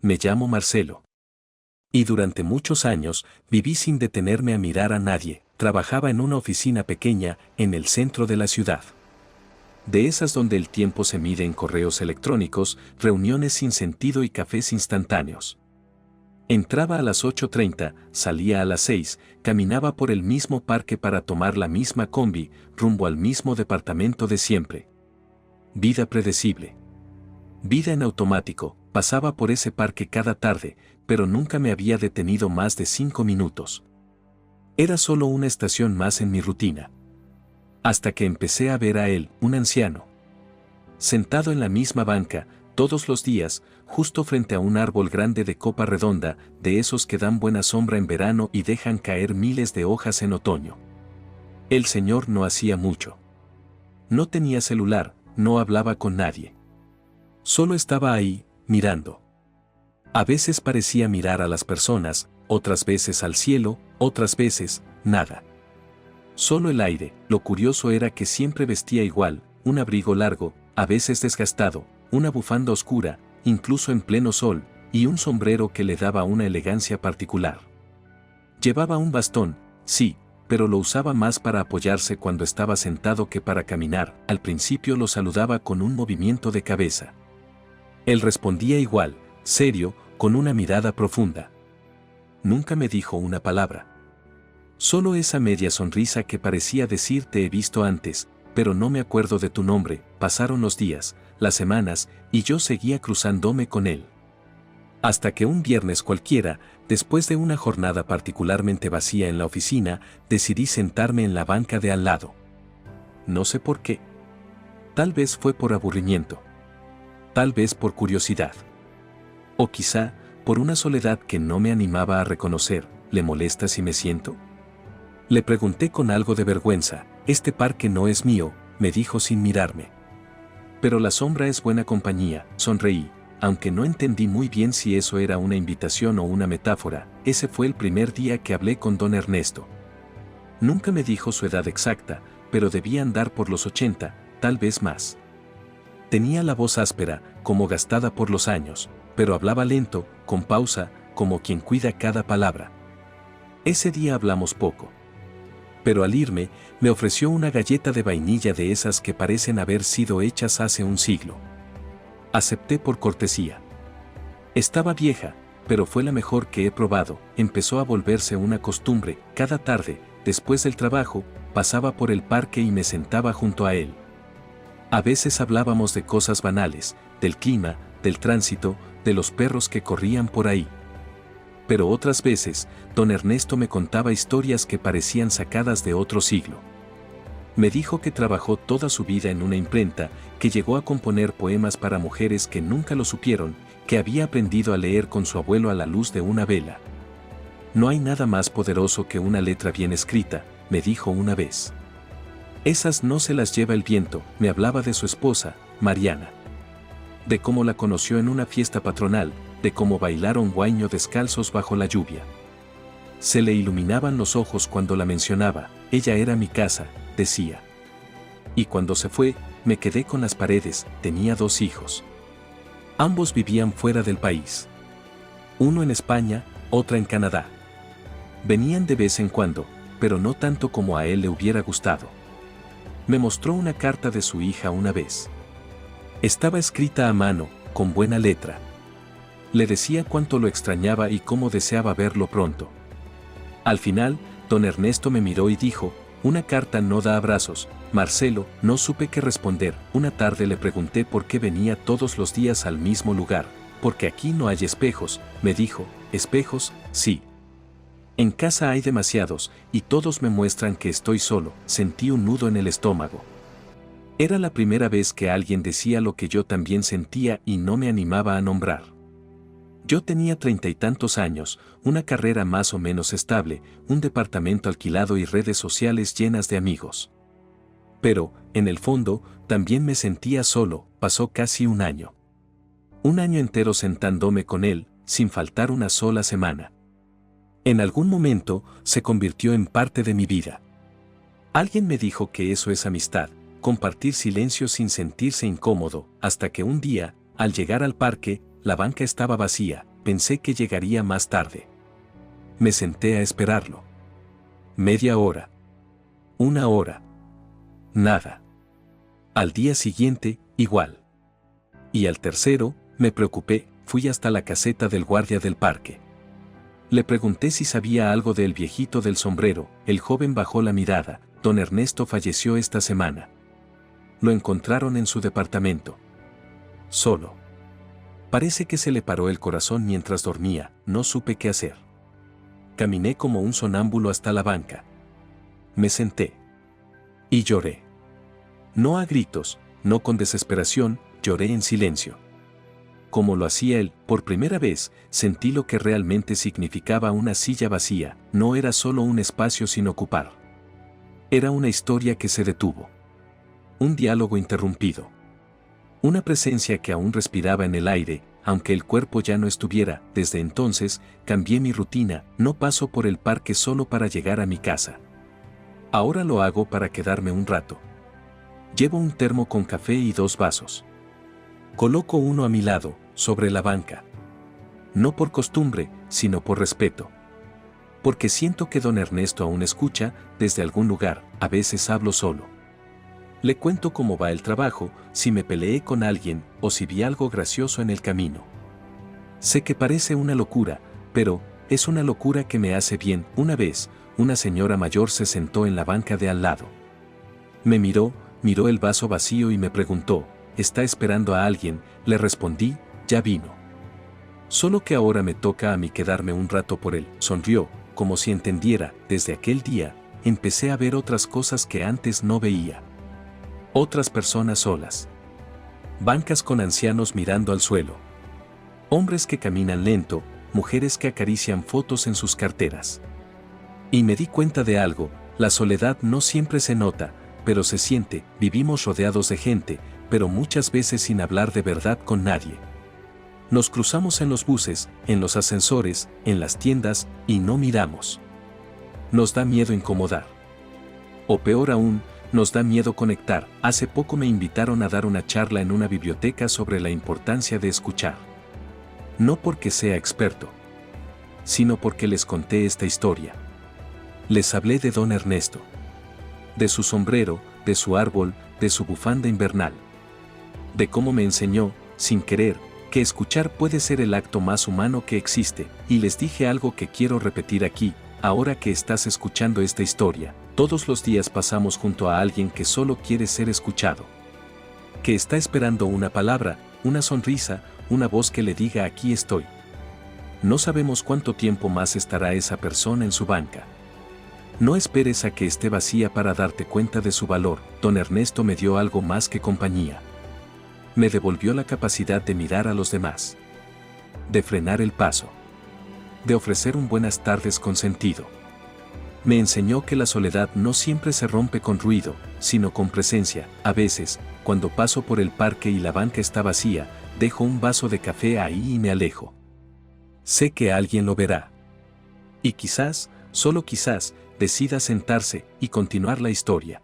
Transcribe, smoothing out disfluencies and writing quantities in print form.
Me llamo Marcelo. Y durante muchos años viví sin detenerme a mirar a nadie. Trabajaba en una oficina pequeña en el centro de la ciudad. De esas donde el tiempo se mide en correos electrónicos, reuniones sin sentido y cafés instantáneos. Entraba a las 8:30, salía a las 6, caminaba por el mismo parque para tomar la misma combi, rumbo al mismo departamento de siempre. Vida predecible. Vida en automático, pasaba por ese parque cada tarde, pero nunca me había detenido más de 5 minutos. Era solo una estación más en mi rutina. Hasta que empecé a ver a él, un anciano. Sentado en la misma banca, todos los días, justo frente a un árbol grande de copa redonda, de esos que dan buena sombra en verano y dejan caer miles de hojas en otoño. El señor no hacía mucho. No tenía celular, no hablaba con nadie. Solo estaba ahí, mirando. A veces parecía mirar a las personas, otras veces al cielo, otras veces, nada. Solo el aire. Lo curioso era que siempre vestía igual, un abrigo largo, a veces desgastado, una bufanda oscura, incluso en pleno sol, y un sombrero que le daba una elegancia particular. Llevaba un bastón, sí, pero lo usaba más para apoyarse cuando estaba sentado que para caminar. Al principio lo saludaba con un movimiento de cabeza. Él respondía igual, serio, con una mirada profunda. Nunca me dijo una palabra. Solo esa media sonrisa que parecía decir te he visto antes, pero no me acuerdo de tu nombre. Pasaron los días, las semanas, y yo seguía cruzándome con él. Hasta que un viernes cualquiera, después de una jornada particularmente vacía en la oficina, decidí sentarme en la banca de al lado. No sé por qué. Tal vez fue por aburrimiento. Tal vez por curiosidad. O quizá, por una soledad que no me animaba a reconocer. ¿Le molesta si me siento? Le pregunté con algo de vergüenza. Este parque no es mío, me dijo sin mirarme. Pero la sombra es buena compañía, sonreí, aunque no entendí muy bien si eso era una invitación o una metáfora. Ese fue el primer día que hablé con don Ernesto. Nunca me dijo su edad exacta, pero debía andar por los 80, tal vez más. Tenía la voz áspera, como gastada por los años, pero hablaba lento, con pausa, como quien cuida cada palabra. Ese día hablamos poco. Pero al irme, me ofreció una galleta de vainilla de esas que parecen haber sido hechas hace un siglo. Acepté por cortesía. Estaba vieja, pero fue la mejor que he probado. Empezó a volverse una costumbre. Cada tarde, después del trabajo, pasaba por el parque y me sentaba junto a él. A veces hablábamos de cosas banales, del clima, del tránsito, de los perros que corrían por ahí. Pero otras veces, don Ernesto me contaba historias que parecían sacadas de otro siglo. Me dijo que trabajó toda su vida en una imprenta, que llegó a componer poemas para mujeres que nunca lo supieron, que había aprendido a leer con su abuelo a la luz de una vela. No hay nada más poderoso que una letra bien escrita, me dijo una vez. Esas no se las lleva el viento. Me hablaba de su esposa, Mariana. De cómo la conoció en una fiesta patronal, de cómo bailaron guaño descalzos bajo la lluvia. Se le iluminaban los ojos cuando la mencionaba. Ella era mi casa, decía. Y cuando se fue, me quedé con las paredes. Tenía 2 hijos. Ambos vivían fuera del país. Uno en España, otra en Canadá. Venían de vez en cuando, pero no tanto como a él le hubiera gustado. Me mostró una carta de su hija una vez. Estaba escrita a mano, con buena letra. Le decía cuánto lo extrañaba y cómo deseaba verlo pronto. Al final, don Ernesto me miró y dijo, una carta no da abrazos. Marcelo, no supe qué responder. Una tarde le pregunté por qué venía todos los días al mismo lugar. Porque aquí no hay espejos, me dijo. ¿Espejos? Sí. En casa hay demasiados, y todos me muestran que estoy solo. Sentí un nudo en el estómago. Era la primera vez que alguien decía lo que yo también sentía y no me animaba a nombrar. Yo tenía 30 y tantos años, una carrera más o menos estable, un departamento alquilado y redes sociales llenas de amigos. Pero, en el fondo, también me sentía solo. Pasó casi un año. Un año entero sentándome con él, sin faltar una sola semana. En algún momento, se convirtió en parte de mi vida. Alguien me dijo que eso es amistad, compartir silencio sin sentirse incómodo, hasta que un día, al llegar al parque, la banca estaba vacía, pensé que llegaría más tarde. Me senté a esperarlo. Media hora. Una hora. Nada. Al día siguiente, igual. Y al tercero, me preocupé, fui hasta la caseta del guardia del parque. Le pregunté si sabía algo del viejito del sombrero. El joven bajó la mirada. Don Ernesto falleció esta semana. Lo encontraron en su departamento. Solo. Parece que se le paró el corazón mientras dormía, no supe qué hacer. Caminé como un sonámbulo hasta la banca. Me senté. Y lloré. No a gritos, no con desesperación, lloré en silencio. Como lo hacía él, por primera vez, sentí lo que realmente significaba una silla vacía. No era solo un espacio sin ocupar. Era una historia que se detuvo. Un diálogo interrumpido. Una presencia que aún respiraba en el aire, aunque el cuerpo ya no estuviera. Desde entonces, cambié mi rutina, no paso por el parque solo para llegar a mi casa. Ahora lo hago para quedarme un rato. Llevo un termo con café y 2 vasos. Coloco uno a mi lado, sobre la banca. No por costumbre, sino por respeto. Porque siento que don Ernesto aún escucha, desde algún lugar. A veces hablo solo. Le cuento cómo va el trabajo, si me peleé con alguien, o si vi algo gracioso en el camino. Sé que parece una locura, pero es una locura que me hace bien. Una vez, una señora mayor se sentó en la banca de al lado. Me miró el vaso vacío y me preguntó, ¿está esperando a alguien? Le respondí, ya vino. Solo que ahora me toca a mí quedarme un rato por él. Sonrió, como si entendiera. Desde aquel día, empecé a ver otras cosas que antes no veía. Otras personas solas. Bancas con ancianos mirando al suelo. Hombres que caminan lento, mujeres que acarician fotos en sus carteras. Y me di cuenta de algo, la soledad no siempre se nota, pero se siente. Vivimos rodeados de gente, pero muchas veces sin hablar de verdad con nadie. Nos cruzamos en los buses, en los ascensores, en las tiendas, y no miramos. Nos da miedo incomodar. O peor aún, nos da miedo conectar. Hace poco me invitaron a dar una charla en una biblioteca sobre la importancia de escuchar. No porque sea experto, sino porque les conté esta historia. Les hablé de don Ernesto. De su sombrero, de su árbol, de su bufanda invernal. De cómo me enseñó, sin querer, que escuchar puede ser el acto más humano que existe, y les dije algo que quiero repetir aquí. Ahora que estás escuchando esta historia, todos los días pasamos junto a alguien que solo quiere ser escuchado. Que está esperando una palabra, una sonrisa, una voz que le diga aquí estoy. No sabemos cuánto tiempo más estará esa persona en su banca. No esperes a que esté vacía para darte cuenta de su valor. Don Ernesto me dio algo más que compañía. Me devolvió la capacidad de mirar a los demás. De frenar el paso. De ofrecer un buenas tardes con sentido. Me enseñó que la soledad no siempre se rompe con ruido, sino con presencia. A veces, cuando paso por el parque y la banca está vacía, dejo un vaso de café ahí y me alejo. Sé que alguien lo verá. Y quizás, solo quizás, decida sentarse y continuar la historia.